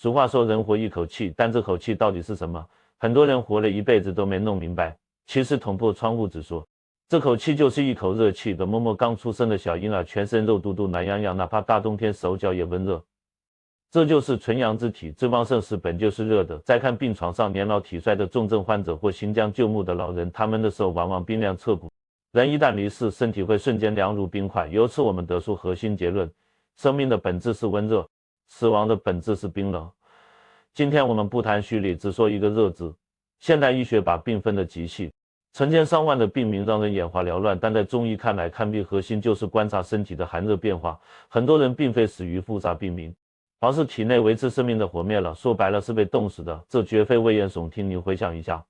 俗话说人活一口气，但这口气到底是什么？很多人活了一辈子都没弄明白。其实捅破窗户纸说，这口气就是一口热气的。摸摸刚出生的小婴儿，全身肉嘟嘟暖洋洋，哪怕大冬天手脚也温热。这就是纯阳之体，最旺盛时本就是热的。再看病床上年老体衰的重症患者或行将就木的老人，他们的手往往冰凉彻骨。人一旦离世，身体会瞬间凉如冰块。由此我们得出核心结论：生命的本质是温热，死亡的本质是冰冷。今天我们不谈虚理，只说一个热字。现代医学把病分得极细，成千上万的病名让人眼花缭乱，但在中医看来，看病核心就是观察身体的寒热变化。很多人并非死于复杂病名，而是体内维持生命的火灭了，说白了是被冻死的。这绝非危言耸听，你回想一下，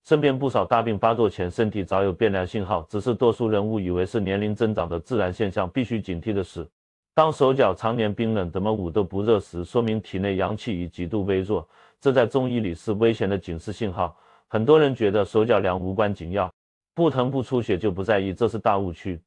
身边不少大病发作前身体早有变凉信号，只是多数人误以为是年龄增长的自然现象。必须警惕的是，当手脚常年冰冷，怎么捂都不热时，说明体内阳气已极度微弱，这在中医里是危险的警示信号。很多人觉得手脚凉无关紧要，不疼不出血就不在意，这是大误区。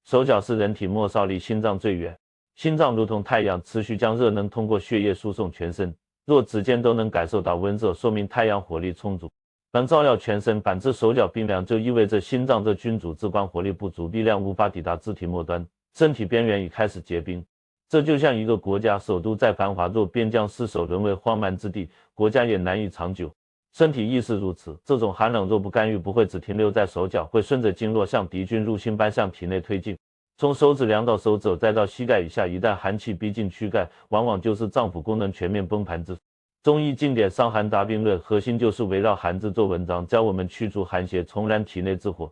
手脚是人体末梢离心脏最远，心脏如同太阳，持续将热能通过血液输送全身。若指尖都能感受到温热，说明太阳火力充足，能照料全身。反之手脚冰凉，就意味着心脏这君主之官火力不足，力量无法抵达肢体末端，身体边缘已开始结冰。这就像一个国家首都再繁华，若边疆失守，沦为荒蛮之地，国家也难以长久。身体亦是如此，这种寒冷若不干预，不会只停留在手脚，会顺着经络像敌军入侵般向体内推进，从手指凉到手肘，再到膝盖以下。一旦寒气逼近躯干，往往就是脏腑功能全面崩盘之。中医经典《伤寒杂病论》核心就是围绕寒字做文章，教我们驱除寒邪，重燃体内之火。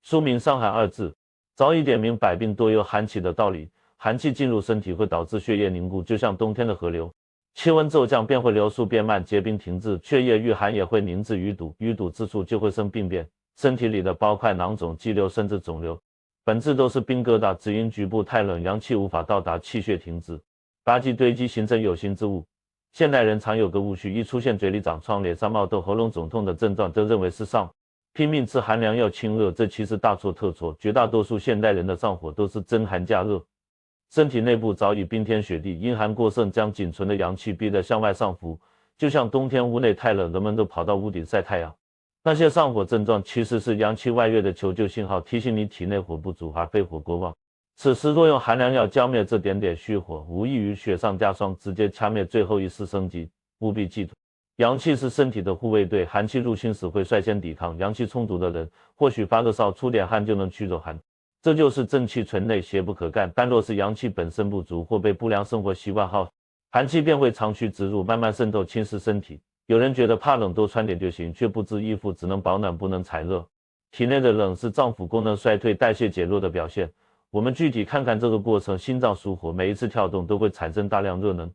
书名《伤寒》二字，早已点明百病多由寒气的道理。寒气进入身体会导致血液凝固，就像冬天的河流，气温骤降便会流速变慢，结冰停滞，血液遇寒也会凝滞淤堵，淤堵之处就会生病变，身体里的包块、囊肿、肌瘤甚至肿瘤，本质都是冰疙瘩，只因局部太冷，阳气无法到达，气血停滞，垃圾堆积形成有形之物。现代人常有个误区，一出现嘴里长疮、脸上冒痘、喉咙肿痛的症状，就认为是上拼命吃寒凉药清热，这其实大错特错。绝大多数现代人的上火都是真寒加热，身体内部早已冰天雪地，因寒过盛将仅存的阳气逼得向外上浮，就像冬天屋内太冷，人们都跑到屋顶晒太阳。那些上火症状其实是阳气外越的求救信号，提醒你体内火不足，而非火过旺。此时若用寒凉药浇灭这点点虚火，无异于雪上加霜，直接掐灭最后一丝生机。务必记住，阳气是身体的护卫队，寒气入侵时会率先抵抗。阳气充足的人，或许发个烧出点汗就能驱走寒，这就是正气存内，邪不可干。但若是阳气本身不足，或被不良生活习惯耗，寒气便会长驱直入，慢慢渗透侵蚀身体。有人觉得怕冷多穿点就行，却不知衣服只能保暖不能采热。体内的冷是脏腑功能衰退、代谢减弱的表现。我们具体看看这个过程。心脏属火，每一次跳动都会产生大量热能，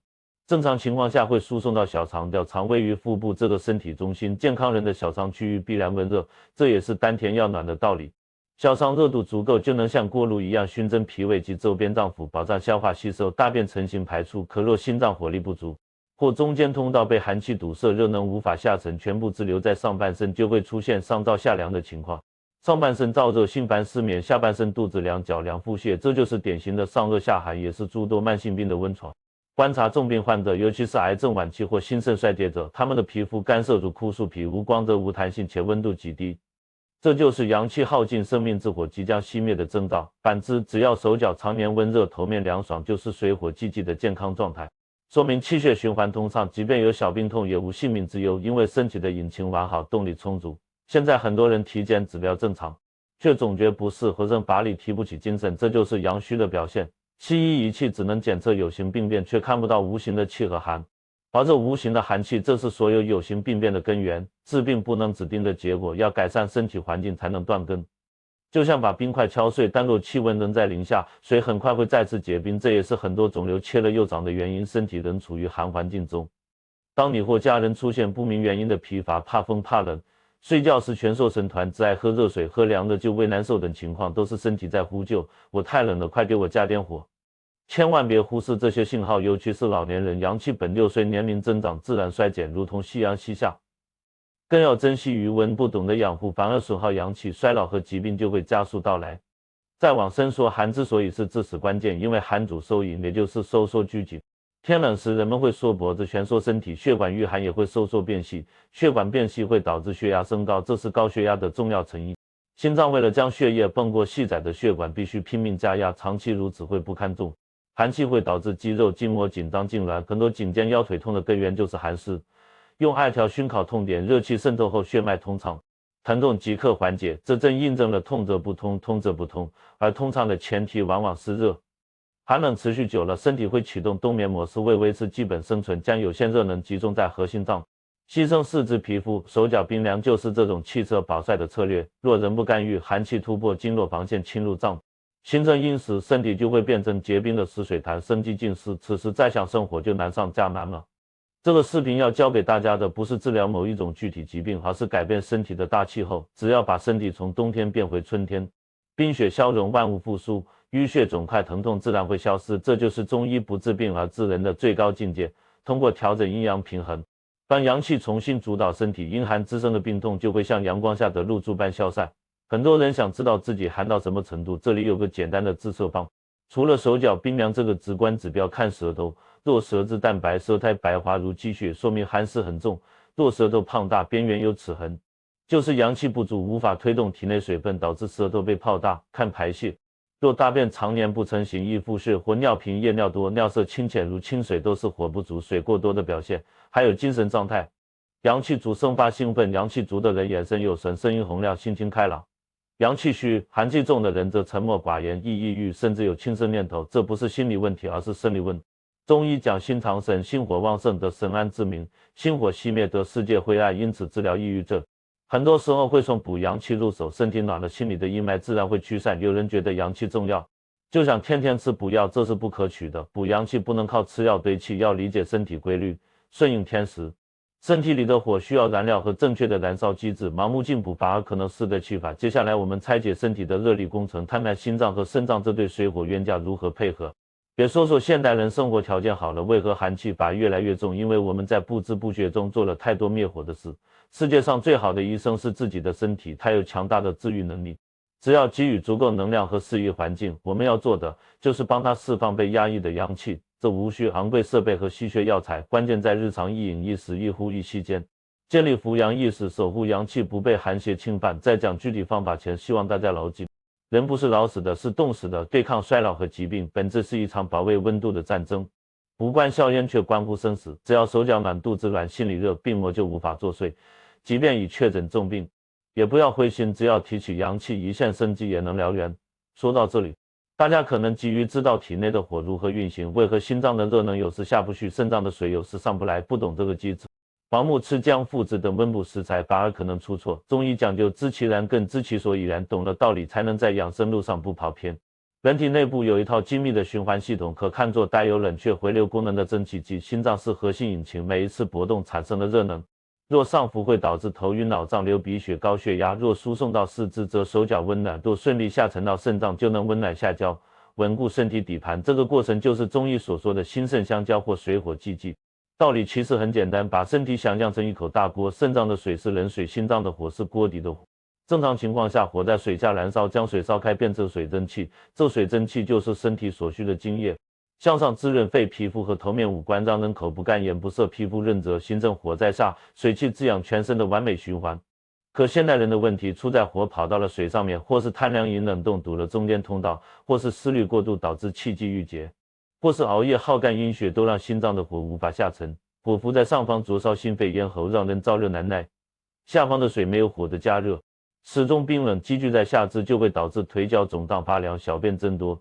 正常情况下会输送到小肠，小肠位于腹部这个身体中心，健康人的小肠区域必然温热，这也是丹田要暖的道理。小肠热度足够，就能像锅炉一样熏蒸脾胃及周边脏腑，保障消化吸收，大便成型排出。可若心脏火力不足，或中间通道被寒气堵塞，热能无法下沉，全部滞留在上半身，就会出现上燥下凉的情况。上半身燥热、心烦失眠，下半身肚子凉、脚凉、腹泻，这就是典型的上热下寒，也是诸多慢性病的温床。观察重病患者，尤其是癌症晚期或心肾衰竭者，他们的皮肤干涩如枯树皮，无光泽、无弹性，且温度极低，这就是阳气耗尽，生命之火即将熄灭的征兆。反之，只要手脚常年温热、头面凉爽，就是水火既济的健康状态，说明气血循环通畅，即便有小病痛也无性命之忧，因为身体的引擎完好，动力充足。现在很多人体检指标正常，却总觉不适，浑身乏力，提不起精神，这就是阳虚的表现。西医仪器只能检测有形病变，却看不到无形的气和寒，而这无形的寒气，这是所有有形病变的根源。治病不能只盯着结果，要改善身体环境才能断根。就像把冰块敲碎，但若气温仍在零下，水很快会再次结冰，这也是很多肿瘤切了又长的原因，身体仍处于寒环境中。当你或家人出现不明原因的疲乏、怕风怕冷，睡觉时蜷缩成团，只爱喝热水、喝凉的就胃难受等情况，都是身体在呼救，我太冷了，快给我加点火。千万别忽视这些信号，尤其是老年人，阳气本就随年龄增长自然衰减，如同夕阳西下，更要珍惜余温，不懂得养护，反而损耗阳气，衰老和疾病就会加速到来。再往深说，寒之所以是致死关键，因为寒主收引，也就是收缩拘谨，天冷时，人们会缩脖子、蜷缩身体，血管淤寒也会收缩变细，血管变细会导致血压升高，这是高血压的重要成因。心脏为了将血液泵过细窄的血管，必须拼命加压，长期如此会不堪重。寒气会导致肌肉、筋膜紧张痉挛，很多颈肩腰腿痛的根源就是寒湿。用艾条熏烤痛点，热气渗透后血脉通畅，疼痛即刻缓解，这正印证了痛则不通，通则不通，而通畅的前提往往是热。寒冷持续久了，身体会启动冬眠模式，为维持基本生存，将有限热能集中在核心脏，牺牲四肢皮肤，手脚冰凉，就是这种弃车保帅的策略。若人不干预，寒气突破经络防线，侵入脏，形成阴实，身体就会变成结冰的死水潭，生机尽失。此时再想生活就难上加难了。这个视频要教给大家的不是治疗某一种具体疾病，而是改变身体的大气候。只要把身体从冬天变回春天，冰雪消融，万物复苏，淤血肿块疼痛自然会消失。这就是中医不治病而治人的最高境界。通过调整阴阳平衡，当阳气重新主导身体，阴寒滋生的病痛就会像阳光下的露珠般消散。很多人想知道自己寒到什么程度，这里有个简单的自测方。除了手脚冰凉这个直观指标，看舌头，若舌质淡白，舌苔白滑如积雪，说明寒湿很重；若舌头胖大，边缘有齿痕，就是阳气不足，无法推动体内水分，导致舌头被泡大，看排泄。若大便常年不成形，易腹泻或尿频夜尿多，尿色清浅如清水，都是火不足、水过多的表现。还有精神状态，阳气足生发兴奋，阳气足的人眼神有神，声音洪亮，心情开朗；阳气虚、寒气重的人则沉默寡言，易抑郁，甚至有轻生念头。这不是心理问题，而是生理问题。中医讲心藏神，心火旺盛得神安之名，心火熄灭得世界灰暗，因此治疗抑郁症很多时候会从补阳气入手，身体暖了，心里的阴霾自然会驱散。有人觉得阳气重要，就想天天吃补药，这是不可取的。补阳气不能靠吃药堆砌，要理解身体规律，顺应天时。身体里的火需要燃料和正确的燃烧机制，盲目进补反而可能适得其反。接下来我们拆解身体的热力工程，看看心脏和肾脏这对水火冤家如何配合。别说现代人生活条件好了，为何寒气反而越来越重？因为我们在不知不觉中做了太多灭火的事。世界上最好的医生是自己的身体，它有强大的治愈能力。只要给予足够能量和适宜环境，我们要做的就是帮它释放被压抑的阳气。这无需昂贵设备和稀缺药材，关键在日常一饮一食一呼一吸间，建立扶阳意识，守护阳气不被寒邪侵犯。在讲具体方法前，希望大家牢记，人不是老死的，是冻死的。对抗衰老和疾病，本质是一场保卫温度的战争，无关硝烟却关乎生死。只要手脚暖，肚子软，心里热，病魔就无法作祟。即便已确诊重病，也不要灰心，只要提起阳气，一线生机也能燎原。说到这里，大家可能急于知道体内的火如何运行，为何心脏的热能有时下不去，肾脏的水有时上不来，不懂这个机制，盲目吃姜附子等温补食材，反而可能出错。中医讲究知其然更知其所以然，懂了道理才能在养生路上不跑偏。人体内部有一套精密的循环系统，可看作带有冷却回流功能的蒸汽机，心脏是核心引擎，每一次搏动产生的热能，若上浮会导致头晕脑胀、流鼻血、高血压；若输送到四肢，则手脚温暖；若顺利下沉到肾脏，就能温暖下焦，稳固身体底盘。这个过程就是中医所说的心肾相交或水火既济。道理其实很简单，把身体想象成一口大锅，肾脏的水是冷水，心脏的火是锅底的火。正常情况下，火在水下燃烧，将水烧开变成水蒸气，这水蒸气就是身体所需的津液，向上滋润肺、皮肤和头面五官，让人口不干、眼不涩、皮肤润泽，形成火在下，水气滋养全身的完美循环。可现代人的问题出在火跑到了水上面，或是贪凉饮冷冻堵了中间通道，或是思虑过度导致气机郁结，或是熬夜耗干阴血，都让心脏的火无法下沉。火伏在上方灼烧心肺咽喉，让人燥热难耐，下方的水没有火的加热，始终冰冷，积聚在下肢就会导致腿脚肿胀发凉，小便增多，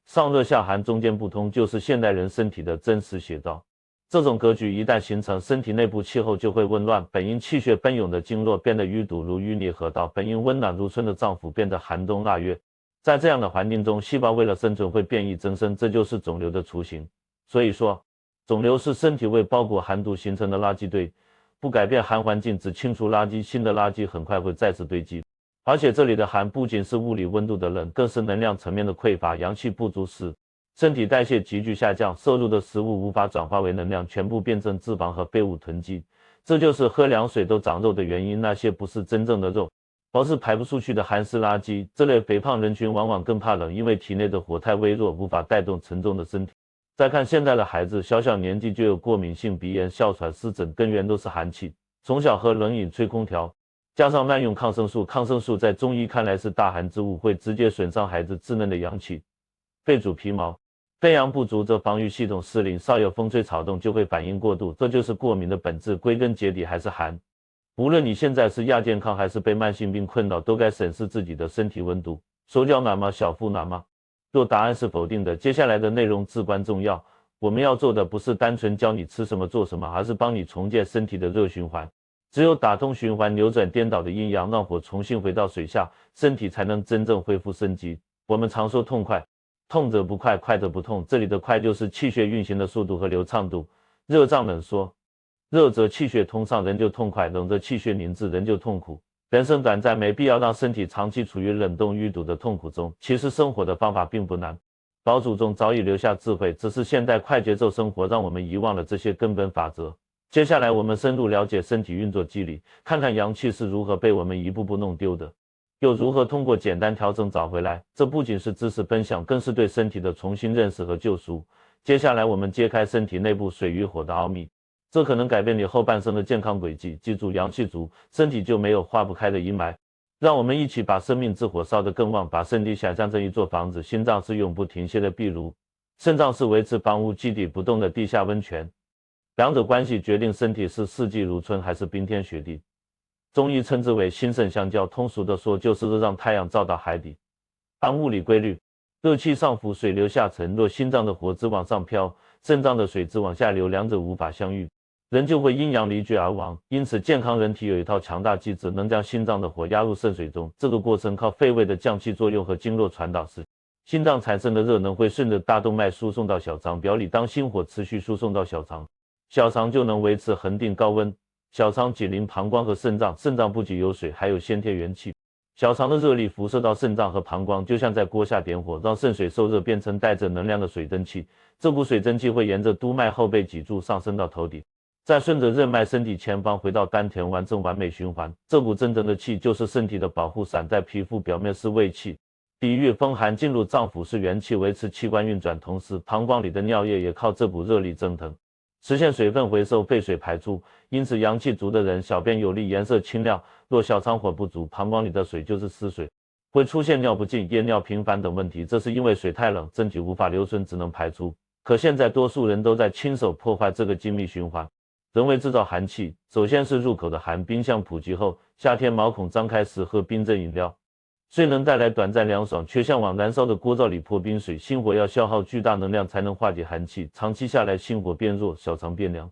上热下寒，中间不通，就是现代人身体的真实写照。这种格局一旦形成，身体内部气候就会紊乱，本应气血奔涌的经络变得淤堵如淤泥河道，本应温暖如春的脏腑变得寒冬腊月。在这样的环境中，细胞为了生存会变异增生，这就是肿瘤的雏形。所以说，肿瘤是身体为包裹寒毒形成的垃圾堆，不改变寒环境，只清除垃圾，新的垃圾很快会再次堆积。而且这里的寒不仅是物理温度的冷，更是能量层面的匮乏，阳气不足时，身体代谢急剧下降，摄入的食物无法转化为能量，全部变成脂肪和废物囤积。这就是喝凉水都长肉的原因，那些不是真正的肉，而是排不出去的寒湿垃圾。这类肥胖人群往往更怕冷，因为体内的火太微弱，无法带动沉重的身体。再看现在的孩子，小小年纪就有过敏性鼻炎、哮喘、湿疹，根源都是寒气。从小喝冷饮、吹空调，加上慢用抗生素，抗生素在中医看来是大寒之物，会直接损伤孩子稚嫩的阳气。肺主皮毛，肺阳不足则防御系统失灵，稍有风吹草动就会反应过度，这就是过敏的本质，归根结底还是寒。无论你现在是亚健康还是被慢性病困扰，都该审视自己的身体温度，手脚暖吗？小腹暖吗？若答案是否定的，接下来的内容至关重要。我们要做的不是单纯教你吃什么做什么，而是帮你重建身体的热循环。只有打通循环，扭转颠倒的阴阳，让火重新回到水下，身体才能真正恢复生机。我们常说痛快，痛则不快，快则不痛，这里的快就是气血运行的速度和流畅度。热胀冷缩，热则气血通畅，人就痛快；冷则气血凝滞，人就痛苦。人生短暂，没必要让身体长期处于冷冻淤堵的痛苦中。其实生活的方法并不难，老祖宗早已留下智慧，只是现代快节奏生活让我们遗忘了这些根本法则。接下来我们深入了解身体运作机理，看看阳气是如何被我们一步步弄丢的，又如何通过简单调整找回来。这不仅是知识分享，更是对身体的重新认识和救赎。接下来我们揭开身体内部水与火的奥秘，这可能改变你后半生的健康轨迹。记住，阳气足，身体就没有化不开的阴霾。让我们一起把生命之火烧得更旺，把身体想象成一座房子，心脏是永不停歇的壁炉，肾脏是维持房屋基底不动的地下温泉。两者关系决定身体是四季如春还是冰天雪地。中医称之为心肾相交，通俗的说就是让太阳照到海底。按物理规律，热气上浮，水流下沉，若心脏的火只往上飘，肾脏的水只往下流，两者无法相遇，人就会阴阳离绝而亡。因此健康人体有一套强大机制，能将心脏的火压入肾水中，这个过程靠肺胃的降气作用和经络传导时，心脏产生的热能会顺着大动脉输送到小肠表里，当心火持续输送到小肠，小肠就能维持恒定高温。小肠紧邻膀胱和肾脏，肾脏不仅有水，还有先天元气。小肠的热力辐射到肾脏和膀胱，就像在锅下点火，让肾水受热变成带着能量的水蒸气。这股水蒸气会沿着督脉后背脊柱上升到头顶，再顺着任脉身体前方回到丹田，完成完美循环。这股真正的气就是身体的保护伞，在皮肤表面是胃气，抵御风寒；进入脏腑是元气，维持器官运转。同时膀胱里的尿液也靠这股热力蒸腾，实现水分回收，废水排出。因此阳气足的人小便有力，颜色清亮。若小肠火不足，膀胱里的水就是湿水，会出现尿不尽、夜尿频繁等问题，这是因为水太冷，身体无法留存，只能排出。可现在多数人都在亲手破坏这个精密循环，人为制造寒气。首先是入口的寒，冰箱普及后，夏天毛孔张开时喝冰镇饮料，虽能带来短暂凉爽，却像往燃烧的锅灶里泼冰水。心火要消耗巨大能量才能化解寒气，长期下来心火变弱，小肠变凉。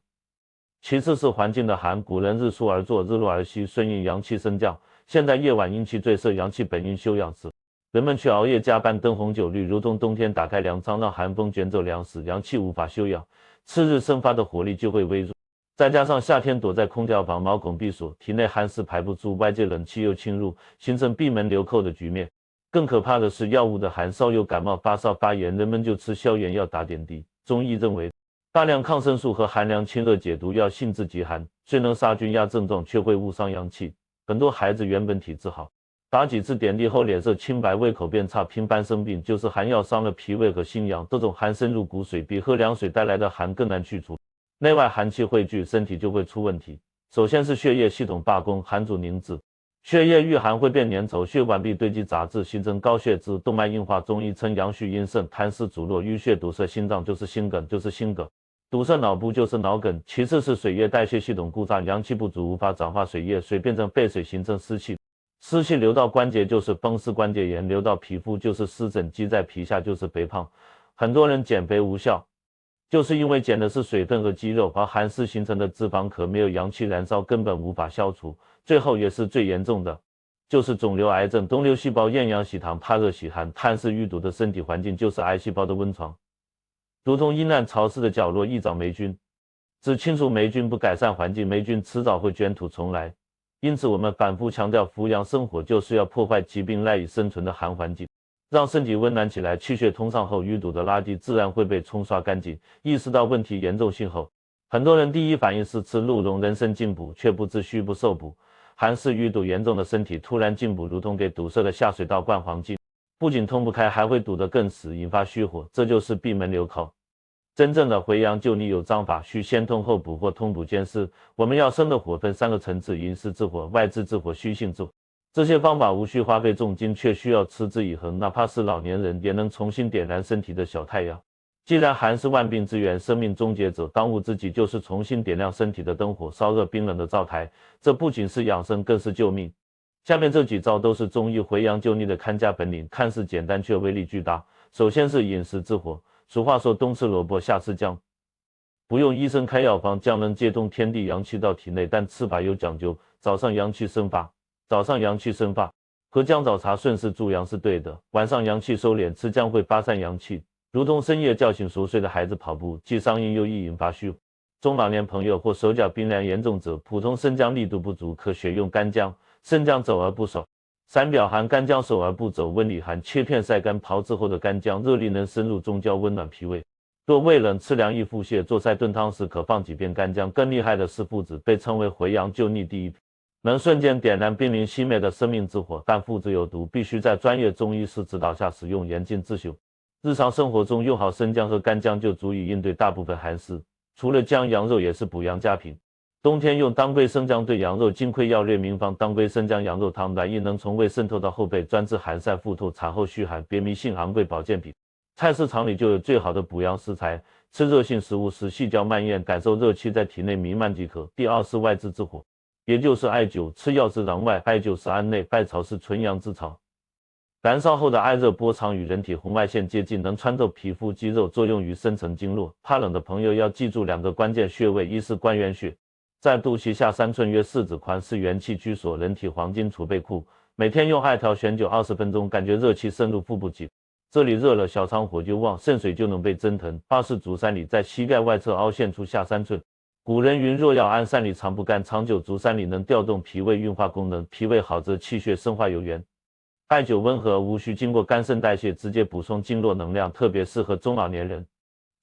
其次是环境的寒，古人日出而作，日落而息，顺应阳气升降。现在夜晚阴气最盛，阳气本应休养时，人们却熬夜加班，灯红酒绿，如同冬天打开粮仓，让寒风卷走粮食，阳气无法休养，次日生发的火力就会微弱。再加上夏天躲在空调房，毛孔闭锁，体内寒湿排不出，外界冷气又侵入，形成闭门留寇的局面。更可怕的是药物的寒，稍有感冒、发烧、发炎，人们就吃消炎药、打点滴。中医认为，大量抗生素和寒凉清热解毒药性质极寒，虽能杀菌压症状，却会误伤阳气。很多孩子原本体质好，打几次点滴后脸色清白，胃口变差，频繁生病，就是寒药伤了脾胃和心阳。这种寒深入骨髓，比喝凉水带来的寒更难去除。内外寒气汇聚，身体就会出问题。首先是血液系统罢工，寒阻凝滞，血液遇寒会变粘稠，血管壁堆积杂质，形成高血脂，动脉硬化。中医称阳虚阴盛，痰湿阻络，淤血堵塞心脏就是心梗，堵塞脑部就是脑梗。其次是水液代谢系统故障，阳气不足，无法转化水液，水变成废水，形成湿气，湿气流到关节就是风湿关节炎，流到皮肤就是湿疹，积在皮下就是肥胖。很多人减肥无效，就是因为减的是水分和肌肉，而寒湿形成的脂肪壳没有阳气燃烧，根本无法消除。最后也是最严重的，就是肿瘤癌症。东流细胞厌氧喜糖，怕热喜寒，痰湿淤堵的身体环境就是癌细胞的温床，如同阴暗潮湿的角落易长霉菌，只清除霉菌不改善环境，霉菌迟早会卷土重来。因此我们反复强调，扶阳生活就是要破坏疾病赖以生存的寒环境，让身体温暖起来。气血通畅后，淤堵的垃圾自然会被冲刷干净。意识到问题严重性后，很多人第一反应是吃鹿茸人参进补，却不知虚不受补。寒湿淤堵严重的身体突然进补，如同给堵塞的下水道灌黄金，不仅通不开，还会堵得更死，引发虚火，这就是闭门留寇。真正的回阳救逆有章法，需先通后补或通补兼施。我们要生的火分3个层次：阴湿之火、外治之火、虚性之火。这些方法无需花费重金，却需要持之以恒，哪怕是老年人也能重新点燃身体的小太阳。既然寒是万病之源，生命终结者，当务之急就是重新点亮身体的灯火，烧热冰冷的灶台。这不仅是养生，更是救命。下面这几招都是中医回阳救逆的看家本领，看似简单却威力巨大。首先是饮食之火。俗话说冬吃萝卜夏吃姜，不用医生开药方，姜能接通天地阳气到体内，但吃法有讲究。早上阳气生发，喝姜枣茶顺势助阳是对的。晚上阳气收敛，吃姜会发散阳气，如同深夜叫醒熟睡的孩子跑步，既伤阴又易引发虚。中老年朋友或手脚冰凉严重者，普通生姜力度不足，可选用干姜。生姜走而不熟，三表寒，干姜熟而不走，温里寒。切片晒干炮制后的干姜，热力能深入中焦，温暖脾胃。若胃冷吃凉易腹泻，做菜炖汤时可放几片干姜。更厉害的是附子，被称为回阳救逆第一品，能瞬间点燃濒临熄灭的生命之火。但附子有毒，必须在专业中医师指导下使用，严禁自修。日常生活中用好生姜和干姜就足以应对大部分寒湿。除了姜，羊肉也是补阳佳品。冬天用当归生姜兑羊肉，金匮要略名方当归生姜羊肉汤，暖意能从胃渗透到后背，专治寒晒腹痛、产后虚寒，别名性昂贵保健品。菜市场里就有最好的补阳食材，吃热性食物时细嚼慢咽，感受热气在体内弥漫即可。第二是外治之火，也就是艾灸。吃药是攘外，艾灸是安内，艾草是纯阳之草。燃烧后的艾热波长与人体红外线接近，能穿透皮肤肌肉，作用于深层经络。怕冷的朋友要记住2个关键穴位，一是关元穴，在肚脐下3寸约4指宽，是元气居所，人体黄金储备库。每天用艾条悬灸20分钟，感觉热气渗入腹部即，这里热了，小肠火就旺，肾水就能被蒸腾。二是足三里，在膝盖外侧凹陷处下3寸。古人云：若要安三里常不干，长久足三里能调动脾胃运化功能，脾胃好则气血生化有源。艾灸温和，无需经过肝肾代谢，直接补充经络能量，特别适合中老年人。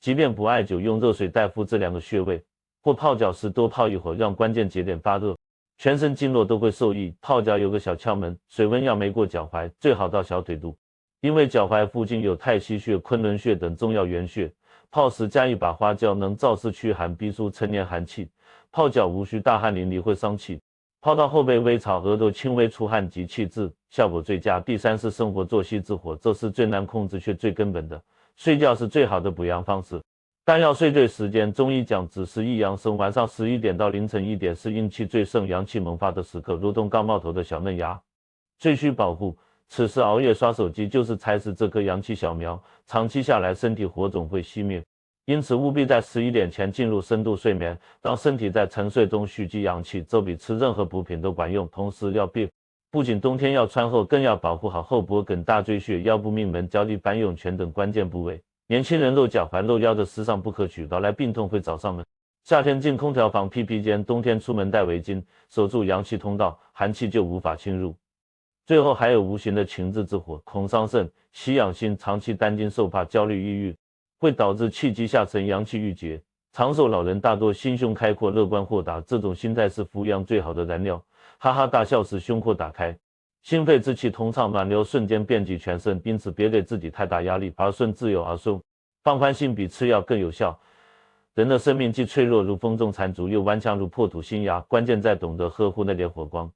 即便不艾灸，用热水代敷这2个穴位，或泡脚时多泡一会儿，让关键节点发热，全身经络都会受益。泡脚有个小窍门，水温要没过脚踝，最好到小腿肚，因为脚踝附近有太溪穴、昆仑穴等重要元穴。泡时加一把花椒，能燥湿驱寒，逼出陈年寒气。泡脚无需大汗淋漓，会伤气。泡到后背微潮，额头轻微出汗及气滞，效果最佳。第三是生活作息之火，这是最难控制却最根本的。睡觉是最好的补阳方式，但要睡对时间。中医讲子时宜阳生，晚上11点到凌晨1点是阴气最盛、阳气萌发的时刻，如同刚冒头的小嫩芽，最需保护。此时熬夜刷手机就是踩死这棵阳气小苗，长期下来身体火种会熄灭。因此务必在11点前进入深度睡眠，让身体在沉睡中蓄积阳气，这比吃任何补品都管用。同时不仅冬天要穿厚，更要保护好后脖梗、大椎穴、腰部命门、脚底板涌泉等关键部位。年轻人露脚踝、露腰的时尚不可取，老来病痛会找上门。夏天进空调房披披肩，冬天出门戴围巾，守住阳气通道，寒气就无法侵入。最后还有无形的情志之火，恐伤肾，喜养心，长期担惊受怕、焦虑抑郁，会导致气机下沉、阳气郁结。长寿老人大多心胸开阔、乐观豁达，这种心态是扶阳最好的燃料。哈哈大笑时胸廓打开，心肺之气通畅，暖流瞬间遍及全身。因此别给自己太大压力，儿顺自有儿顺，放宽心比吃药更有效。人的生命既脆弱如风中残烛，又顽强如破土新芽，关键在懂得呵护那点火光。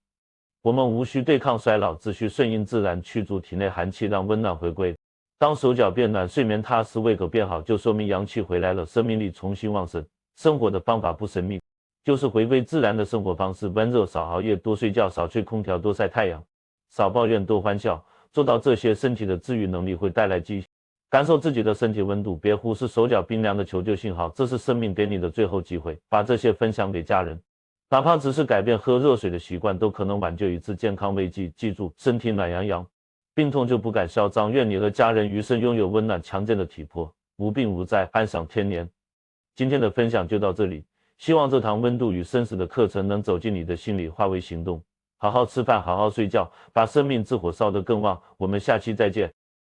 我们无需对抗衰老，只需顺应自然，驱逐体内寒气，让温暖回归。当手脚变暖，睡眠踏实，胃口变好，就说明阳气回来了，生命力重新旺盛。生活的方法不神秘，就是回归自然的生活方式，温热，少熬夜，多睡觉，少吹空调，多晒太阳，少抱怨，多欢笑。做到这些，身体的治愈能力会带来记忆。感受自己的身体温度，别忽视手脚冰凉的求救信号，这是生命给你的最后机会。把这些分享给家人，哪怕只是改变喝热水的习惯，都可能挽救一次健康危机。记住，身体暖洋洋，病痛就不敢嚣张。愿你和家人余生拥有温暖强健的体魄，无病无灾，安享天年。今天的分享就到这里，希望这堂温度与生死的课程能走进你的心里，化为行动。好好吃饭，好好睡觉，把生命之火烧得更旺。我们下期再见。